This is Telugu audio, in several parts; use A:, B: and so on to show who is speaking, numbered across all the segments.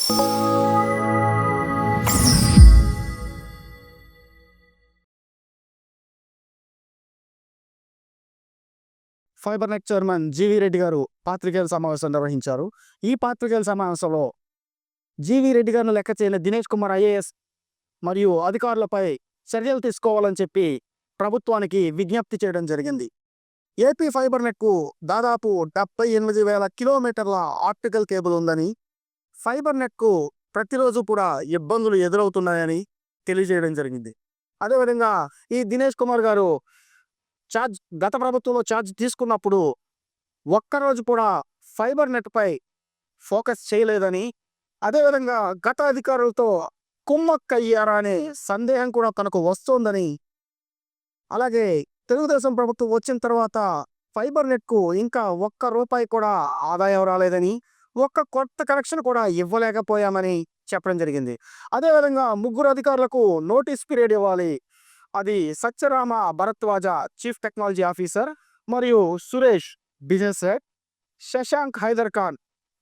A: ఫైబర్‌నెట్ చైర్మన్ జీవీ రెడ్డి గారు పాత్రికేయుల సమావేశం నిర్వహించారు. ఈ పాత్రికేయుల సమావేశంలో జీవీ రెడ్డి గారిని లెక్క చేయని దినేష్ కుమార్ ఐఏఎస్ మరియు అధికారులపై చర్యలు తీసుకోవాలని చెప్పి ప్రభుత్వానికి విజ్ఞప్తి చేయడం జరిగింది. ఏపీ ఫైబర్‌నెట్‌కు దాదాపు 78,000 కిలోమీటర్ల ఆప్టికల్ కేబుల్ ఉందని, ఫైబర్‌నెట్‌కు ప్రతిరోజు కూడా ఇబ్బందులు ఎదురవుతున్నాయని తెలియజేయడం జరిగింది. అదేవిధంగా ఈ దినేష్ కుమార్ గారు గత ప్రభుత్వంలో ఛార్జ్ తీసుకున్నప్పుడు ఒక్కరోజు కూడా ఫైబర్‌నెట్‌పై ఫోకస్ చేయలేదని, అదేవిధంగా గత అధికారులతో కుమ్మక్కయ్యారా అనే సందేహం కూడా తనకు వస్తోందని, అలాగే తెలుగుదేశం ప్రభుత్వం వచ్చిన తర్వాత ఫైబర్‌నెట్‌కు ఇంకా ఒక్క రూపాయి కూడా ఆదాయం రాలేదని, ఒక్క కొత్త కనెక్షన్ కూడా ఇవ్వలేకపోయామని చెప్పడం జరిగింది. అదేవిధంగా ముగ్గురు అధికారులకు నోటీస్ పీరియడ్ ఇవ్వాలి. అది Satyarama Bharadwaj chief technology officer మరియు Suresh business head, Shashank Haider Khan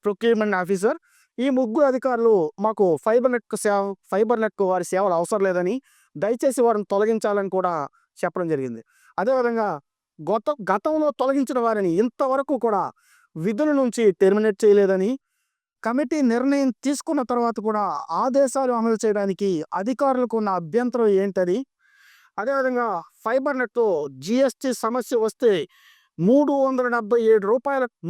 A: procurement officer. ఈ ముగ్గురు అధికారులు మాకు ఫైబర్‌నెట్‌కు వారి సేవలు అవసరం లేదని, దయచేసి వారిని తొలగించాలని కూడా చెప్పడం జరిగింది. అదేవిధంగా గతంలో తొలగించిన వారిని ఇంతవరకు కూడా విధుల నుంచి టెర్మినేట్ చేయలేదని, కమిటీ నిర్ణయం తీసుకున్న తర్వాత కూడా ఆదేశాలు అమలు చేయడానికి అధికారులకు ఉన్న అభ్యంతరం ఏంటని, అదేవిధంగా ఫైబర్‌నెట్‌తో జీఎస్టీ సమస్య వస్తే రూ.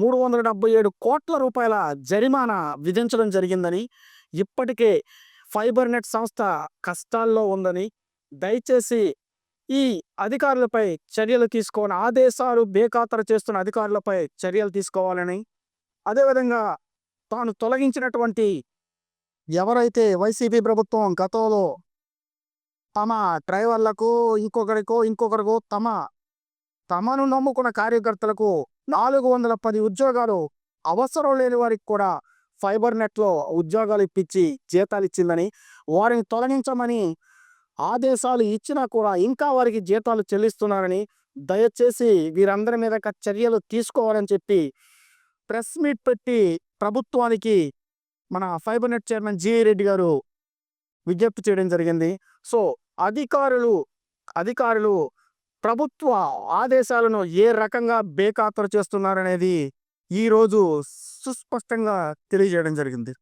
A: 377 కోట్ల జరిమానా విధించడం జరిగిందని, ఇప్పటికే ఫైబర్‌నెట్ సంస్థ కష్టాల్లో ఉందని, దయచేసి ఈ అధికారులపై చర్యలు తీసుకోవాలని, ఆదేశాలు బేఖాతరు చేస్తున్న అధికారులపై చర్యలు తీసుకోవాలని, అదేవిధంగా తాను తొలగించినటువంటి ఎవరైతే వైసీపీ ప్రభుత్వం గతంలో తమ డ్రైవర్లకు ఇంకొకరికో తమను నమ్ముకున్న కార్యకర్తలకు 410 ఉద్యోగాలు అవసరం లేని వారికి కూడా ఫైబర్‌నెట్‌లో ఉద్యోగాలు ఇప్పించి జీతాలు ఇచ్చిందని, వారిని తొలగించమని ఆదేశాలు ఇచ్చినా కూడా ఇంకా వారికి జీతాలు చెల్లిస్తున్నారని, దయచేసి వీరందరి మీద చర్యలు తీసుకోవాలని చెప్పి ప్రెస్ మీట్ పెట్టి ప్రభుత్వానికి మన ఫైబర్‌నెట్ చైర్మన్ జీవీ రెడ్డి గారు విజ్ఞప్తి చేయడం జరిగింది. సో అధికారులు ప్రభుత్వ ఆదేశాలను ఏ రకంగా బేఖాతరు చేస్తున్నారనేది ఈరోజు సుస్పష్టంగా తెలియజేయడం జరిగింది.